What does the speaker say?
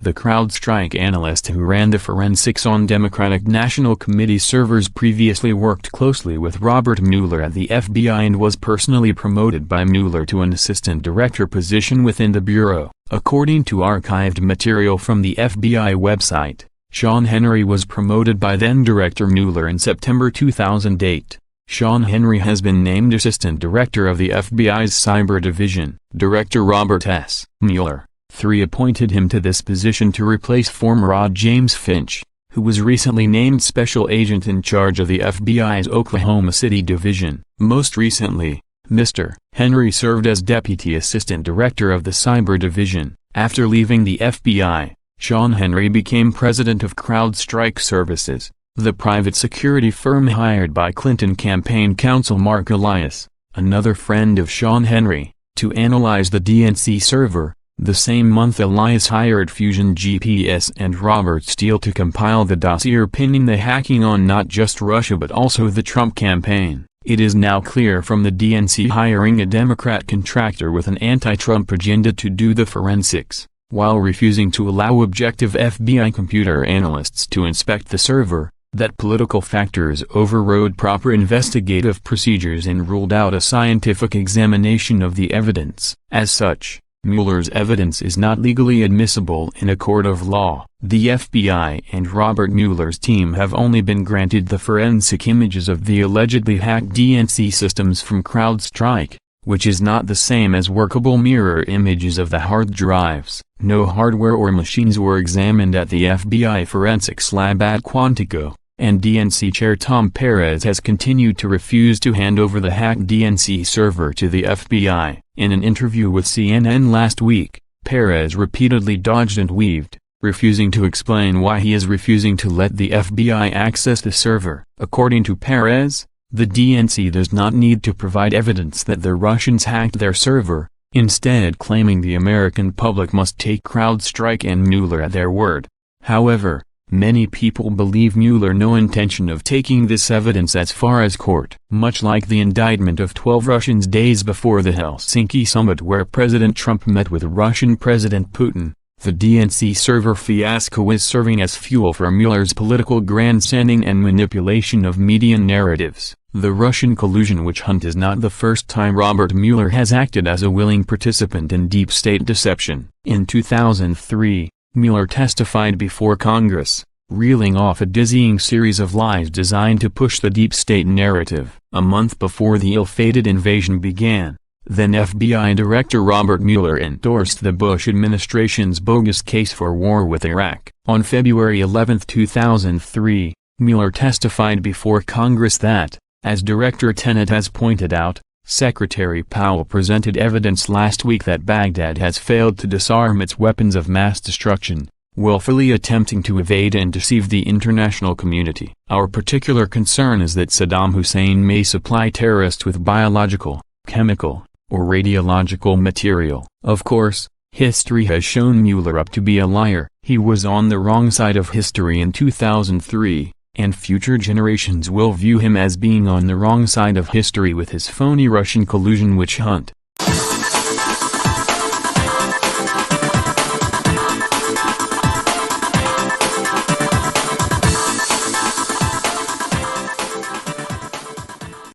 The CrowdStrike analyst who ran the forensics on Democratic National Committee servers previously worked closely with Robert Mueller at the FBI and was personally promoted by Mueller to an assistant director position within the bureau. According to archived material from the FBI website, Shawn Henry was promoted by then-Director Mueller in September 2008. Shawn Henry has been named Assistant Director of the FBI's Cyber Division. Director Robert S. Mueller, III appointed him to this position to replace former AD James Finch, who was recently named Special Agent in charge of the FBI's Oklahoma City Division. Most recently, Mr. Henry served as Deputy Assistant Director of the Cyber Division. After leaving the FBI, Shawn Henry became President of CrowdStrike Services, the private security firm hired by Clinton campaign counsel Marc Elias, another friend of Shawn Henry, to analyze the DNC server. The same month Elias hired Fusion GPS and Robert Steele to compile the dossier pinning the hacking on not just Russia but also the Trump campaign. It is now clear from the DNC hiring a Democrat contractor with an anti-Trump agenda to do the forensics, while refusing to allow objective FBI computer analysts to inspect the server, that political factors overrode proper investigative procedures and ruled out a scientific examination of the evidence. As such, Mueller's evidence is not legally admissible in a court of law. The FBI and Robert Mueller's team have only been granted the forensic images of the allegedly hacked DNC systems from CrowdStrike, which is not the same as workable mirror images of the hard drives. No hardware or machines were examined at the FBI forensics lab at Quantico, and DNC Chair Tom Perez has continued to refuse to hand over the hacked DNC server to the FBI. In an interview with CNN last week, Perez repeatedly dodged and weaved, refusing to explain why he is refusing to let the FBI access the server. According to Perez, the DNC does not need to provide evidence that the Russians hacked their server, instead claiming the American public must take CrowdStrike and Mueller at their word. However, many people believe Mueller no intention of taking this evidence as far as court. Much like the indictment of 12 Russians days before the Helsinki summit where President Trump met with Russian President Putin, the DNC server fiasco is serving as fuel for Mueller's political grandstanding and manipulation of media narratives. The Russian collusion witch hunt is not the first time Robert Mueller has acted as a willing participant in deep state deception. In 2003, Mueller testified before Congress, reeling off a dizzying series of lies designed to push the deep state narrative. A month before the ill-fated invasion began, then FBI Director Robert Mueller endorsed the Bush administration's bogus case for war with Iraq. On February 11, 2003, Mueller testified before Congress that, as Director Tenet has pointed out, Secretary Powell presented evidence last week that Baghdad has failed to disarm its weapons of mass destruction, willfully attempting to evade and deceive the international community. Our particular concern is that Saddam Hussein may supply terrorists with biological, chemical, or radiological material. Of course, history has shown Mueller up to be a liar. He was on the wrong side of history in 2003. And future generations will view him as being on the wrong side of history with his phony Russian collusion witch hunt.